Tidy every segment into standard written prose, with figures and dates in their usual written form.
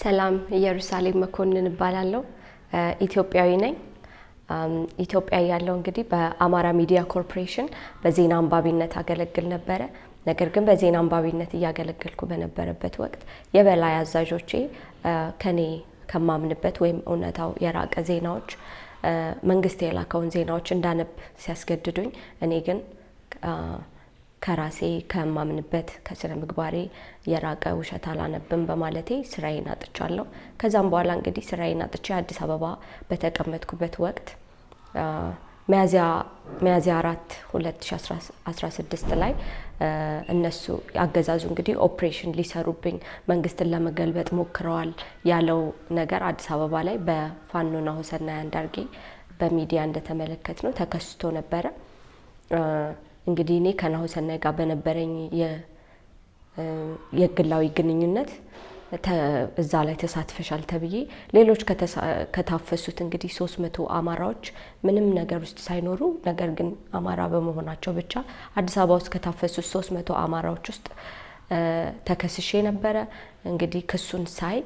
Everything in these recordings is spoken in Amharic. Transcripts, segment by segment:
ሰላም ኢየሩሳሌም መኮንን እባላለሁ ኢትዮጵያዊ ነኝ ኢትዮጵያ ያለው እንግዲህ በአማራ ሚዲያ ኮርፖሬሽን በዜና አንባቢነት አገለግል ነበር ነገር ግን በዜና አንባቢነት ያገለገልኩ በነበረበት ወቅት የበላይ አዛዦቼ ከኔ ከማምንበት ወይም እውነታው የራቀ ዜናዎች መንግስት የላከውን ዜናዎች እንዳነብ ሲያስገድዱኝ እኔ ግን ከራሴ ከማምንበት ከስነ ምግባሬ የራቀ ውሸት አላነብም በማለቴ ስራዬን አጥቻለሁ ከዛም በኋላ እንግዲህ ስራዬን አጥቼ አዲስ አበባ በተቀመጥኩበት ወቅት ሚያዝያ 4 2016 ላይ እነሱ አገዛዙ እንግዲህ ኦፕሬሽን ሊሰሩብኝ መንግስትን ለመገልበጥ ሞክረዋል ያለው ነገር አዲስ አበባ ላይ በፋኖና ሆሰና ያንዳርጌ በሚዲያ እንደተመለከትነው ተከስቶ ነበር እንግዲህ እኔ ከናሆሰናይ ጋር በነበረኝ የግላዊ ግንኙነት እዛ ላይ ተሳትፈሻል ተብዬ ሌሎች ከታፈሱት እንግዲህ 300 አማራዎች ምንም ነገር ውስጥ ሳይኖሩ ነገር ግን አማራ በመሆናቸው ብቻ አዲስ አበባ ውስጥ ከታፈሱት 300 አማራዎች ውስጥ ተከስሼ ነበር እንግዲህ ክሱን ሳይ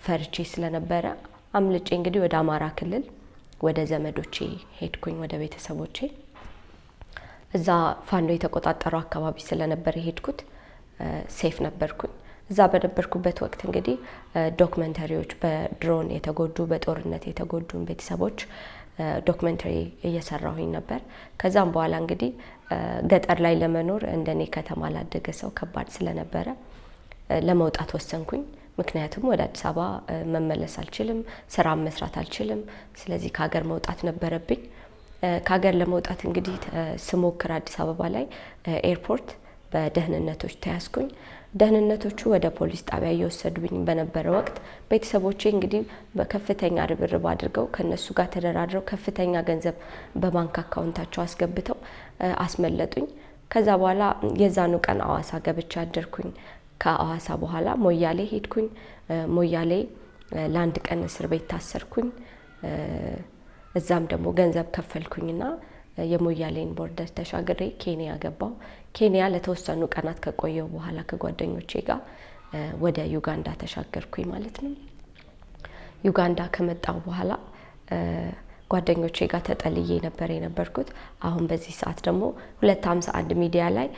ፈርቼ ስለነበረ አምልጬ እንግዲህ ወደ አማራ ክልል ወደ ዘመዶቼ ሄድኩኝ ወደ ቤተሰቦቼ እዛ ፋኖ የተቆጣጣረው አካባቢ ስለነበር ሄድኩት ሴፍ ነበርኩኝ እዛ በነበርኩበት ወቅት እንግዲህ ዶክመንተሪዎች በድሮን የተጎዱ በጦርነት የተጎዱ ቤተሰቦች ዶክመንተሪ እየሰራሁኝ ነበር ከዛም በኋላ እንግዲህ ገጠር ላይ ለመኖር እንደኔ ከተማ ላደገ ሰው ከባድ ስለነበረ ለመውጣት ወሰንኩኝ ምክንያቱም ወደ አዲስ አበባ መመለስ አልችልም ስራ መስራት አልችልም ስለዚህ ከሀገር መውጣት ነበረብኝ ከሀገር ለመውጣት እንግዲህ ስሞክር አዲስ አበባ ላይ ኤርፖርት በደህንነቶች ተያዝኩኝ ደህንነቶቹ ወደ ፖሊስ ጣቢያ እየወሰዱኝ በነበረ ወቅት ቤተሰቦቼ እንግዲህ በከፍተኛ ርብርብ አድርገው ከነሱ ጋር ተደራድረው ከፍተኛ ገንዘብ በባንክ አካውንታቸው አስገብተው አስመለጡኝ ከዛ በኋላ የዛኑ ቀን አዋሳ ገብቻ አደርኩኝ ከአዋሳ በኋላ ሞያሌ ሄድኩኝ ሞያሌ ለአንድ ቀን እስር ቤት ታሰርኩኝ እዛም ደግሞ ገንዘብ ከፈልኩኝና የሞያሌን ቦርደር ተሻግሬ ኬንያ ገባው ኬንያ ለተወሰኑ ቀናት ከቆየው በኋላ ከጓደኞቼ ጋር ወደ ዩጋንዳ ተሻገርኩኝ ማለት ነው ዩጋንዳ ከመጣው በኋላ ጓደኞቼ ጋር ተጠልዬ የነበርኩት አሁን በዚህ ሰዓት ደግሞ 251 ሚዲያ ላይ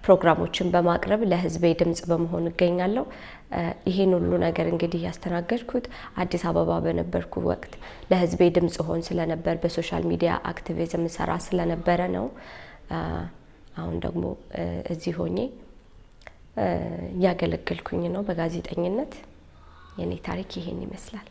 ፕሮግራሞችን በማቅረብ ለህዝቤ ድምጽ በመሆን እገኛለሁ ይሄን ሁሉ ነገር እንግዲህ ያስተናገድኩት አዲስ አበባ በነበርኩ ወቅት ለህዝቤ ድምጽ ሆን ስለነበር በሶሻል ሚዲያ አክቲቪዝም ሰራ ስለነበረ ነው አሁን ደግሞ እዚህ ሆኜ ያገለግልኩኝ ነው በጋዜጠኝነት የኔ ታሪክ ይሄን ይመስላል